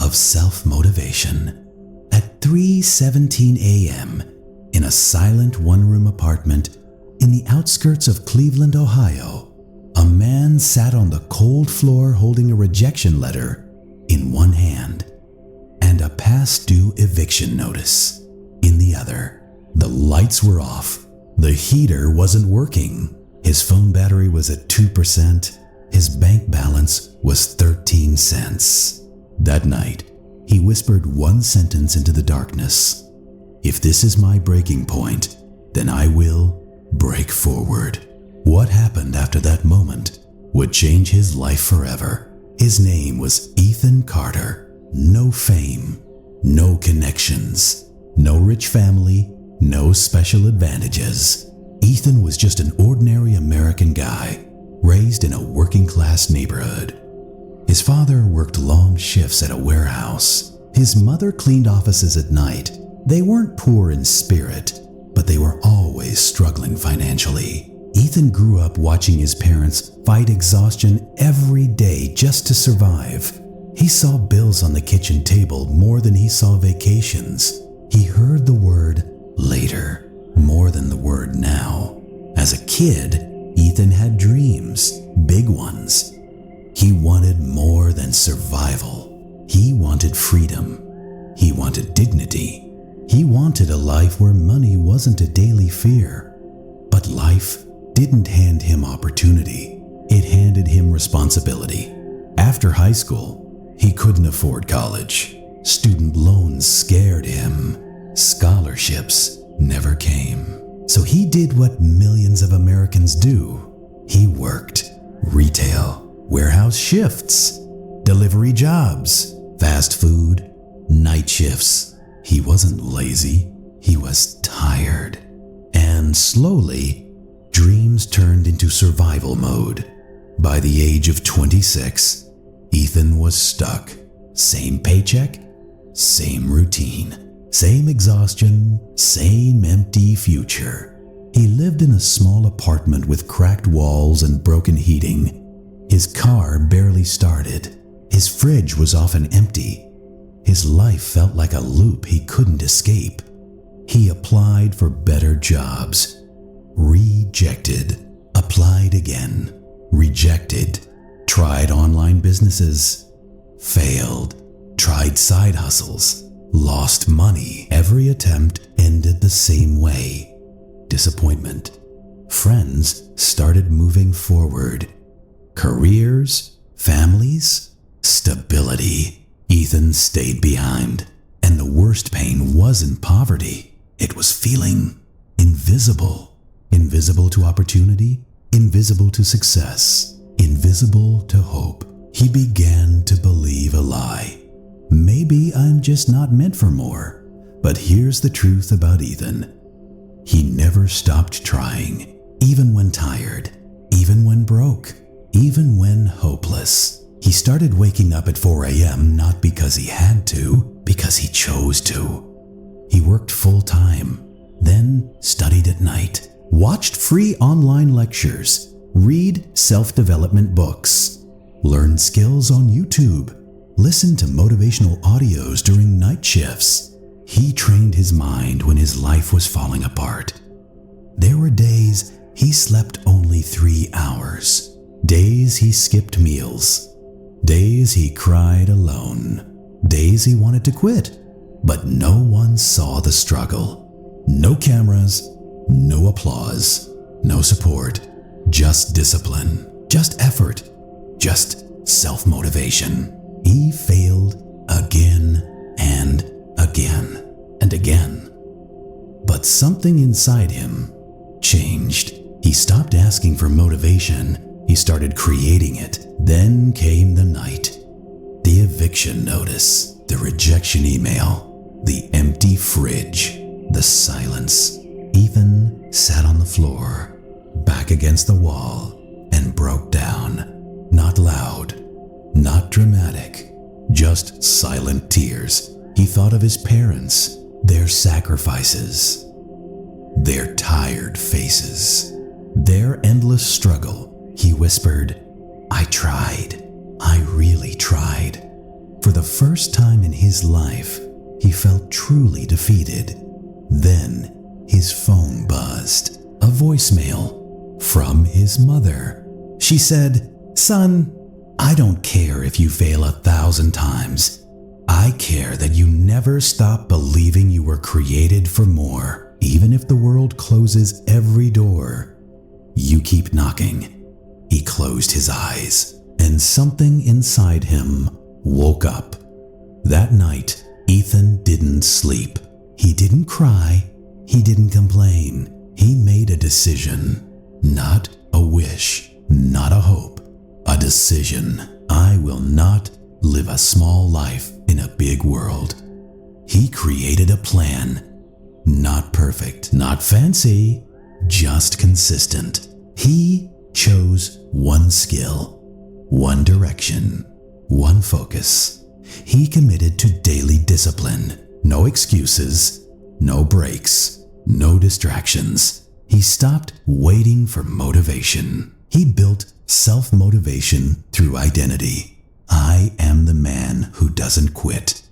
of self-motivation. At 3:17 a.m., in a silent one-room apartment in the outskirts of Cleveland, Ohio, a man sat on the cold floor holding a rejection letter in one hand and a past-due eviction notice in the other. The lights were off. The heater wasn't working. His phone battery was at 2%. His bank balance was 13 cents. That night, he whispered one sentence into the darkness. "If this is my breaking point, then I will break forward." What happened after that moment would change his life forever. His name was Ethan Carter. No fame, no connections, no rich family, no special advantages. Ethan was just an ordinary American guy, raised in a working-class neighborhood. His father worked long shifts at a warehouse. His mother cleaned offices at night. They weren't poor in spirit, but they were always struggling financially. Ethan grew up watching his parents fight exhaustion every day just to survive. He saw bills on the kitchen table more than he saw vacations. He heard the word later more than the word now. As a kid, Ethan had dreams, big ones. He wanted more than survival. He wanted freedom. He wanted dignity. He wanted a life where money wasn't a daily fear. But life didn't hand him opportunity. It handed him responsibility. After high school, he couldn't afford college. Student loans scared him. Scholarships never came. So he did what millions of Americans do. He worked retail, warehouse shifts, delivery jobs, fast food, night shifts. He wasn't lazy. He was tired. And slowly, dreams turned into survival mode. By the age of 26, Ethan was stuck. Same paycheck, same routine, same exhaustion, same empty future. He lived in a small apartment with cracked walls and broken heating. His car barely started. His fridge was often empty. His life felt like a loop he couldn't escape. He applied for better jobs. Rejected. Applied again. Rejected. Tried online businesses. Failed. Tried side hustles. Lost money. Every attempt ended the same way. Disappointment. Friends started moving forward. Careers, families, stability. Ethan stayed behind. And the worst pain wasn't poverty. It was feeling invisible. Invisible to opportunity, invisible to success, invisible to hope. He began to believe a lie. Maybe I'm just not meant for more. But here's the truth about Ethan. He never stopped trying, even when tired, even when broke, even when hopeless. He started waking up at 4 a.m. not because he had to, because he chose to. He worked full-time, then studied at night, watched free online lectures, read self-development books, learned skills on YouTube, listened to motivational audios during night shifts. He trained his mind when his life was falling apart. There were days he slept only 3 hours, days he skipped meals, days he cried alone, days he wanted to quit, but no one saw the struggle. No cameras, no applause, no support, just discipline, just effort, just self-motivation. He failed again and again and again. But something inside him changed. He stopped asking for motivation. He started creating it. Then came the night. The eviction notice, the rejection email, the empty fridge, the silence. Ethan sat on the floor, back against the wall, and broke down. Not loud, not dramatic, just silent tears. He thought of his parents, their sacrifices, their tired faces, their endless struggle. He whispered, "I tried. I really tried. For the first time in his life, he felt truly defeated. Then, his phone buzzed. A voicemail from his mother. She said, "Son, I don't care if you fail 1,000 times. I care that you never stop believing you were created for more. Even if the world closes every door, you keep knocking." He closed his eyes, and something inside him woke up. That night, Ethan didn't sleep. He didn't cry. He didn't complain. He made a decision. Not a wish, not a hope. A decision. I will not live a small life in a big world. He created a plan. Not perfect, not fancy, just consistent. He chose one skill, one direction, one focus. He committed to daily discipline. No excuses, no breaks, no distractions. He stopped waiting for motivation. He built self-motivation through identity. I am the man who doesn't quit.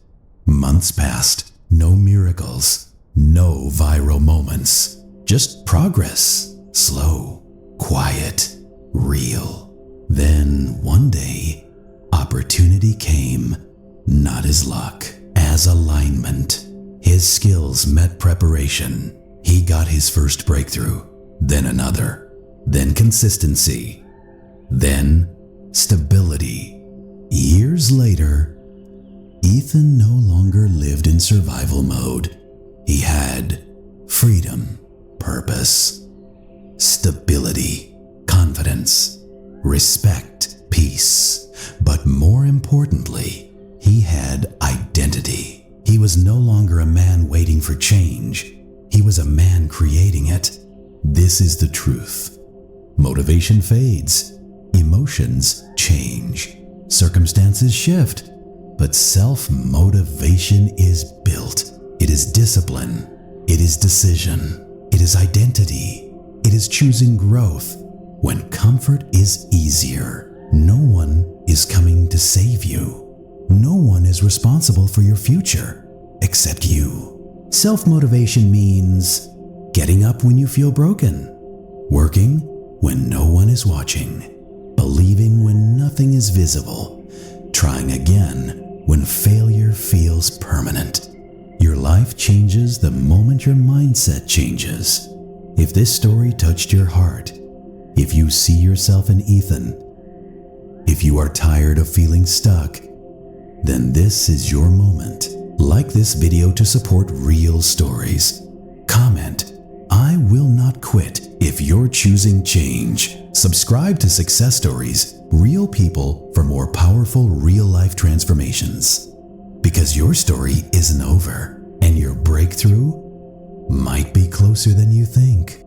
Months passed, no miracles, no viral moments, just progress, slow, quiet, real. Then one day, opportunity came, not as luck, as alignment. His skills met preparation. He got his first breakthrough, then another, then consistency, then stability. Years later, Ethan no longer lived in survival mode. He had freedom, purpose, stability, confidence, respect, peace. But more importantly, he had identity. He was no longer a man waiting for change. He was a man creating it. This is the truth. Motivation fades. Emotions change. Circumstances shift. But self-motivation is built. It is discipline. It is decision. It is identity. It is choosing growth. When comfort is easier, no one is coming to save you. No one is responsible for your future except you. Self-motivation means getting up when you feel broken, working when no one is watching, believing when nothing is visible, trying again when failure feels permanent. Your life changes the moment your mindset changes. If this story touched your heart, if you see yourself in Ethan, if you are tired of feeling stuck, then this is your moment. Like this video to support real stories. Comment, "I will not quit" if you're choosing change. Subscribe to Success Stories, real people for more powerful real-life transformations. Because your story isn't over, and your breakthrough might be closer than you think.